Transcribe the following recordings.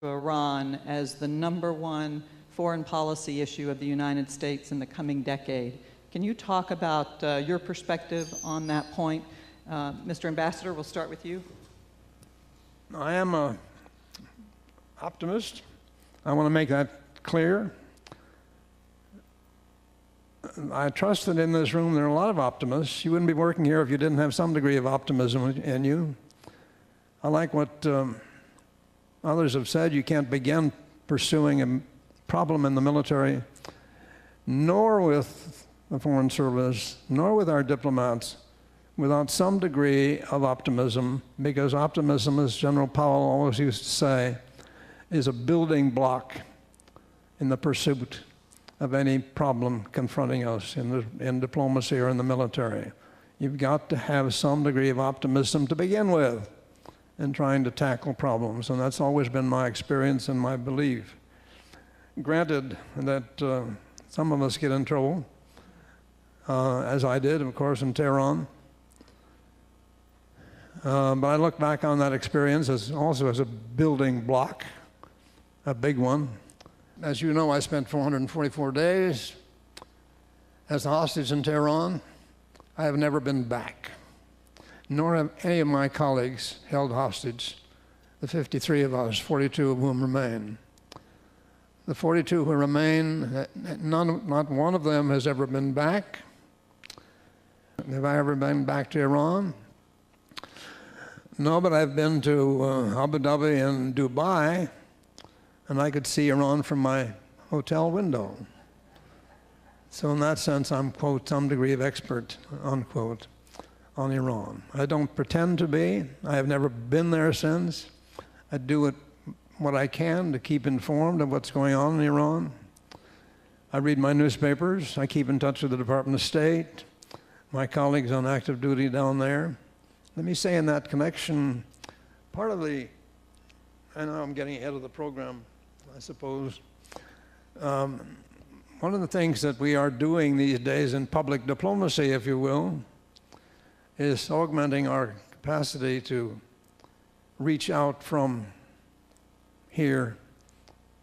Iran as the #1 foreign policy issue of the United States in the coming decade. Can you talk about your perspective on that point? Mr. Ambassador, we'll start with you. I am an optimist. I want to make that clear. I trust that in this room there are a lot of optimists. You wouldn't be working here if you didn't have some degree of optimism in you. I like what others have said. You can't begin pursuing a problem in the military, nor with the Foreign Service, nor with our diplomats, without some degree of optimism, because optimism, as General Powell always used to say, is a building block in the pursuit of any problem confronting us in diplomacy or in the military. You've got to have some degree of optimism to begin with in trying to tackle problems, and that's always been my experience and my belief. Granted that some of us get in trouble, as I did, of course, in Tehran. But I look back on that experience also as a building block, a big one. As you know, I spent 444 days as a hostage in Tehran. I have never been back, nor have any of my colleagues held hostage, the 53 of us, 42 of whom remain. The 42 who remain, not one of them has ever been back. Have I ever been back to Iran? No, but I've been to Abu Dhabi and Dubai, and I could see Iran from my hotel window. So in that sense, I'm, quote, some degree of expert, unquote, on Iran. I don't pretend to be. I have never been there since. I do what I can to keep informed of what's going on in Iran. I read my newspapers. I keep in touch with the Department of State, my colleagues on active duty down there. Let me say in that connection, part of the, I know I'm getting ahead of the program, I suppose. One of the things that we are doing these days in public diplomacy, if you will, is augmenting our capacity to reach out from here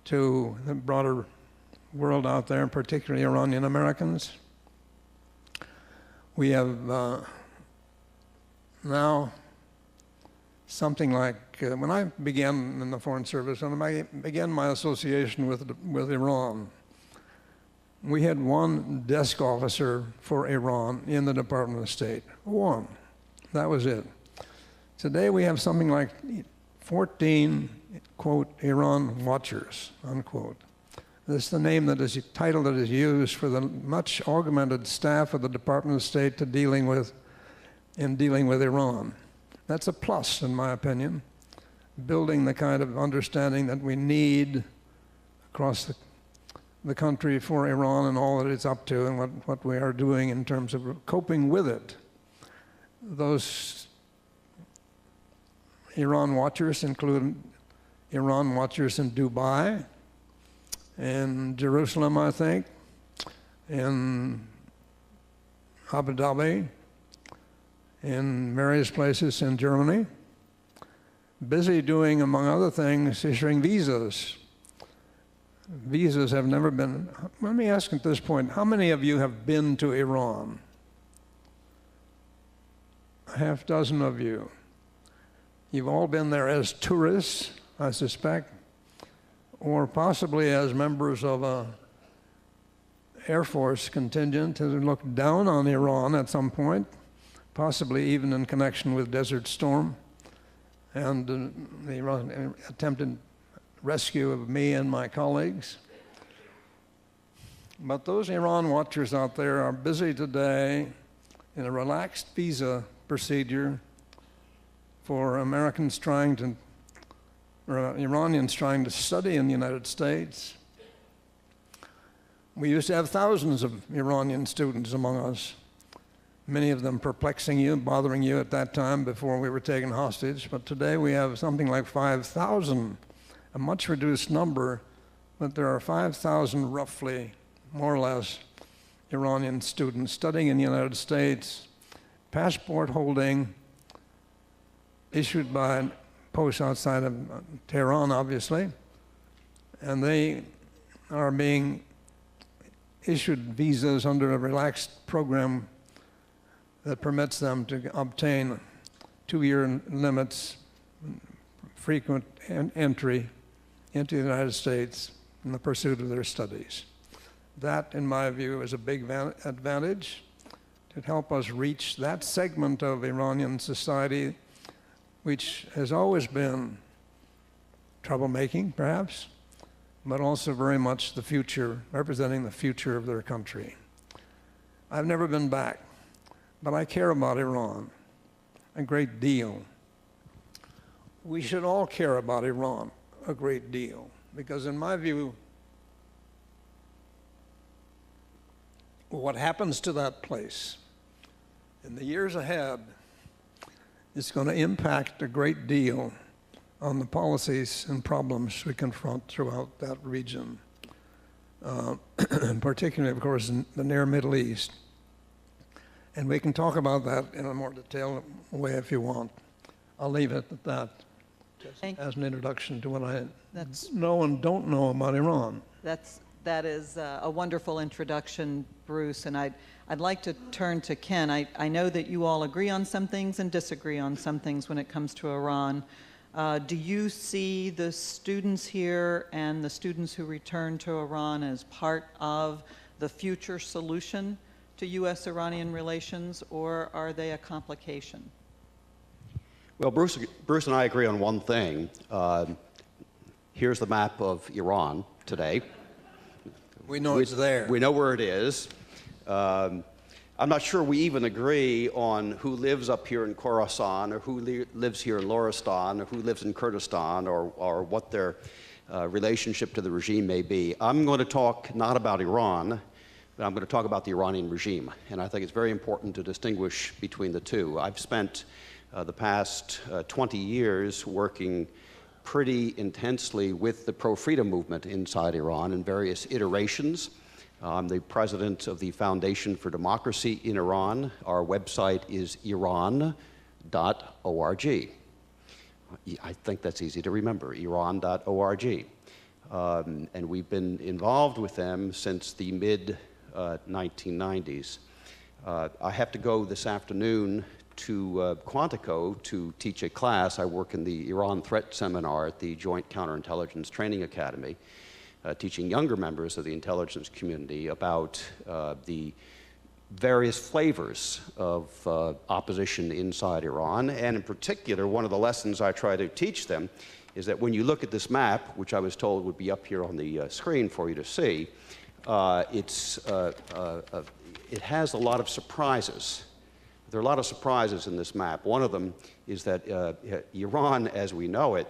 to the broader world out there, particularly Iranian Americans. We have now something like, when I began in the Foreign Service, when I began my association with Iran, we had one desk officer for Iran in the Department of State. One. That was it. Today we have something like 14, quote, Iran watchers, unquote. This is the name that is, title that is used for the much augmented staff of the Department of State in dealing with Iran. That's a plus, in my opinion, building the kind of understanding that we need across the country for Iran and all that it's up to and what we are doing in terms of coping with it. Those Iran watchers include Iran watchers in Dubai, in Jerusalem, I think, in Abu Dhabi, in various places in Germany, busy doing, among other things, issuing visas. Visas have never been, let me ask at this point, how many of you have been to Iran? A half dozen of you. You've all been there as tourists, I suspect, or possibly as members of an Air Force contingent who looked down on Iran at some point, possibly even in connection with Desert Storm and the attempted rescue of me and my colleagues. But those Iran watchers out there are busy today in a relaxed visa procedure for Americans trying to, or Iranians trying to study in the United States. We used to have thousands of Iranian students among us, many of them perplexing you, bothering you at that time before we were taken hostage. But today we have something like 5,000, a much reduced number, but there are 5,000 roughly, more or less, Iranian students studying in the United States, passport holding, issued by posts outside of Tehran, obviously, and they are being issued visas under a relaxed program that permits them to obtain 2-year limits, frequent entry into the United States in the pursuit of their studies. That, in my view, is a big advantage to help us reach that segment of Iranian society which has always been troublemaking, perhaps, but also very much the future, representing the future of their country. I've never been back, but I care about Iran a great deal. We should all care about Iran a great deal, because in my view, what happens to that place in the years ahead is going to impact a great deal on the policies and problems we confront throughout that region, particularly, of course, in the near Middle East. And we can talk about that in a more detailed way if you want. I'll leave it at that, just as an introduction to what I know and don't know about Iran. That is a wonderful introduction, Bruce, and I'd like to turn to Ken. I know that you all agree on some things and disagree on some things when it comes to Iran. Do you see the students here and the students who return to Iran as part of the future solution to U.S.-Iranian relations, or are they a complication? Well, Bruce and I agree on one thing. Here's the map of Iran today. We know it's there. We know where it is. I'm not sure we even agree on who lives up here in Khorasan, or who lives here in Loristan, or who lives in Kurdistan, or what their relationship to the regime may be. I'm going to talk not about Iran, but I'm going to talk about the Iranian regime. And I think it's very important to distinguish between the two. I've spent the past 20 years working pretty intensely with the pro-freedom movement inside Iran in various iterations. I'm the president of the Foundation for Democracy in Iran. Our website is iran.org. I think that's easy to remember, iran.org. And we've been involved with them since the mid-1990s. I have to go this afternoon to Quantico to teach a class. I work in the Iran Threat Seminar at the Joint Counterintelligence Training Academy, teaching younger members of the intelligence community about the various flavors of opposition inside Iran. And in particular, one of the lessons I try to teach them is that when you look at this map, which I was told would be up here on the screen for you to see, it has a lot of surprises. There are a lot of surprises in this map. One of them is that Iran, as we know it,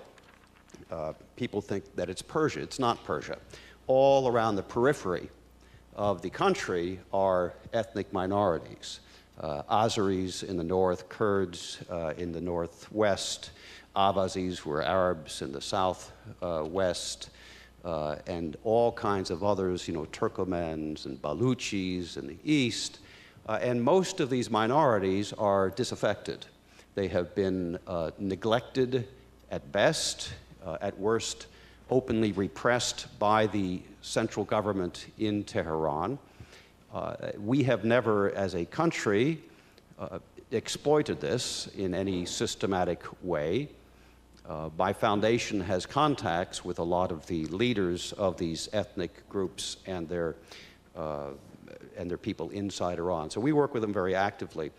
people think that it's Persia. It's not Persia. All around the periphery of the country are ethnic minorities. Azeris in the north, Kurds in the northwest, Avazis, who are Arabs, in the southwest, and all kinds of others, Turkomans and Baluchis in the east. And most of these minorities are disaffected. They have been neglected at best, at worst, openly repressed by the central government in Tehran. We have never, as a country, exploited this in any systematic way. My foundation has contacts with a lot of the leaders of these ethnic groups and their people inside Iran. So we work with them very actively.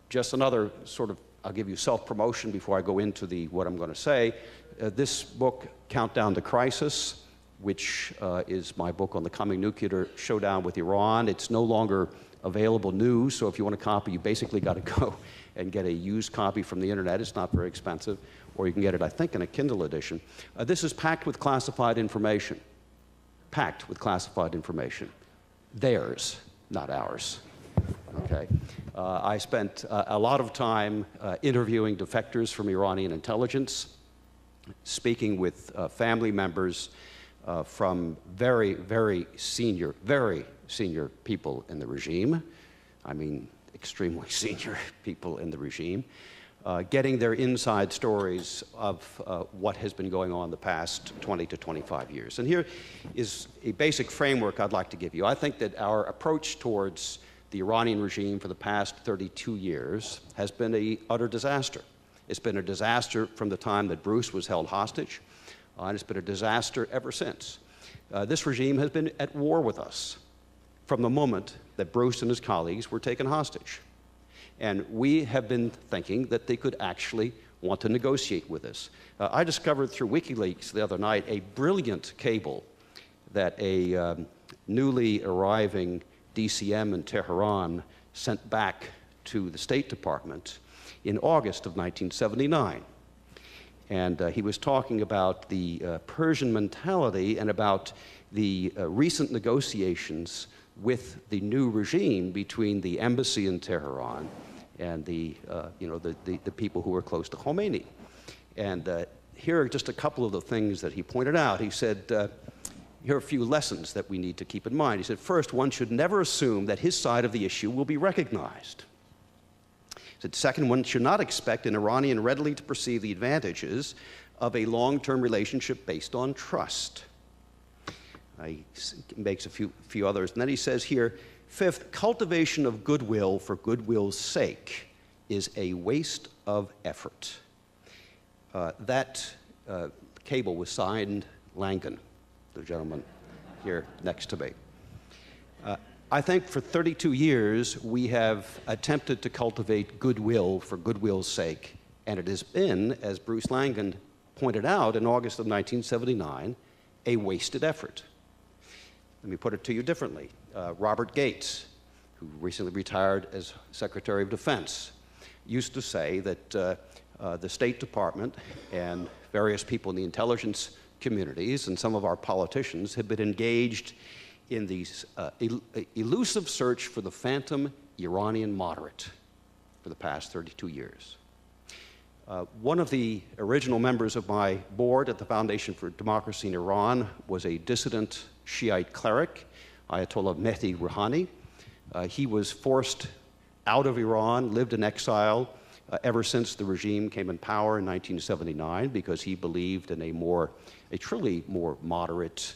Just another sort of, I'll give you self-promotion before I go into what I'm going to say. This book, Countdown to Crisis, which is my book on the coming nuclear showdown with Iran. It's no longer available new, so if you want a copy, you basically got to go and get a used copy from the internet. It's not very expensive, or you can get it, I think, in a Kindle edition. This is packed with classified information. Packed with classified information. Theirs, not ours. Okay. I spent a lot of time interviewing defectors from Iranian intelligence, speaking with family members from very, very senior people in the regime. I mean, extremely senior people in the regime. getting their inside stories of what has been going on the past 20 to 25 years. And here is a basic framework I'd like to give you. I think that our approach towards the Iranian regime for the past 32 years has been an utter disaster. It's been a disaster from the time that Bruce was held hostage, and it's been a disaster ever since. This regime has been at war with us from the moment that Bruce and his colleagues were taken hostage. And we have been thinking that they could actually want to negotiate with us. I discovered through WikiLeaks the other night a brilliant cable that a newly arriving DCM in Tehran sent back to the State Department in August of 1979. And he was talking about the Persian mentality and about the recent negotiations with the new regime between the embassy in Tehran and the people who were close to Khomeini. And here are just a couple of the things that he pointed out. He said, here are a few lessons that we need to keep in mind. He said, first, one should never assume that his side of the issue will be recognized. He said, second, one should not expect an Iranian readily to perceive the advantages of a long-term relationship based on trust. He makes a few others. And then he says here, fifth, cultivation of goodwill for goodwill's sake is a waste of effort. That cable was signed Laingen, the gentleman here next to me. I think for 32 years we have attempted to cultivate goodwill for goodwill's sake, and it has been, as Bruce Laingen pointed out in August of 1979, a wasted effort. Let me put it to you differently. Robert Gates, who recently retired as Secretary of Defense, used to say that the State Department and various people in the intelligence communities and some of our politicians have been engaged in these elusive search for the phantom Iranian moderate for the past 32 years. One of the original members of my board at the Foundation for Democracy in Iran was a dissident Shiite cleric, Ayatollah Mehdi Rouhani. He was forced out of Iran, lived in exile ever since the regime came in power in 1979 because he believed in a truly more moderate,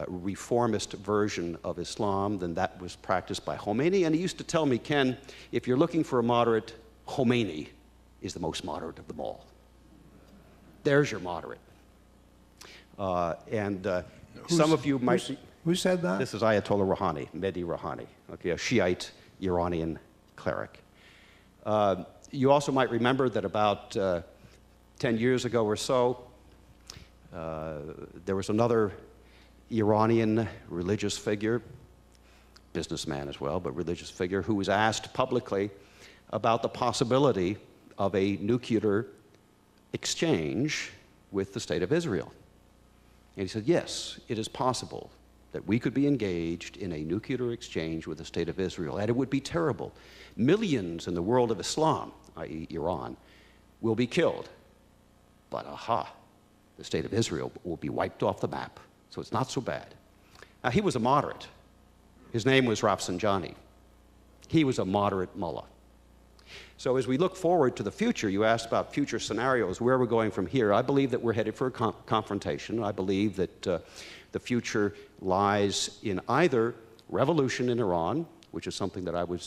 reformist version of Islam than that was practiced by Khomeini. And he used to tell me, Ken, if you're looking for a moderate, Khomeini is the most moderate of them all. There's your moderate. Some of you might... Who said that? This is Ayatollah Rouhani, Mehdi Rouhani, okay, a Shiite Iranian cleric. You also might remember that about 10 years ago or so, there was another Iranian religious figure, businessman as well, but religious figure, who was asked publicly about the possibility of a nuclear exchange with the State of Israel. And he said, yes, it is possible that we could be engaged in a nuclear exchange with the State of Israel, and it would be terrible. Millions in the world of Islam, i.e. Iran, will be killed. But the State of Israel will be wiped off the map, so it's not so bad. Now, he was a moderate. His name was Rafsanjani. He was a moderate mullah. So as we look forward to the future, you asked about future scenarios, where we're going from here. I believe that we're headed for a confrontation. I believe that the future lies in either revolution in Iran, which is something that I would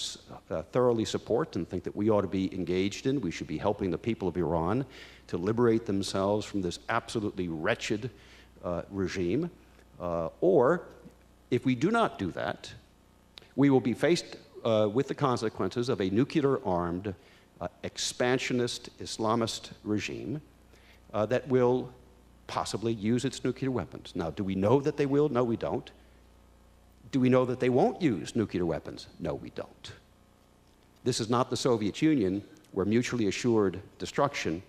thoroughly support and think that we ought to be engaged in. We should be helping the people of Iran to liberate themselves from this absolutely wretched regime. Or, if we do not do that, we will be faced with the consequences of a nuclear-armed, expansionist Islamist regime that will possibly use its nuclear weapons. Now, do we know that they will? No, we don't. Do we know that they won't use nuclear weapons? No, we don't. This is not the Soviet Union, where mutually assured destruction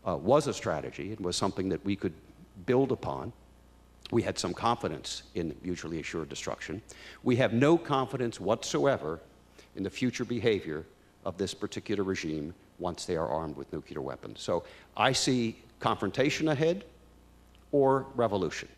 was a strategy. It was something that we could build upon. We had some confidence in mutually assured destruction. We have no confidence whatsoever in the future behavior of this particular regime once they are armed with nuclear weapons. So I see confrontation ahead or revolution.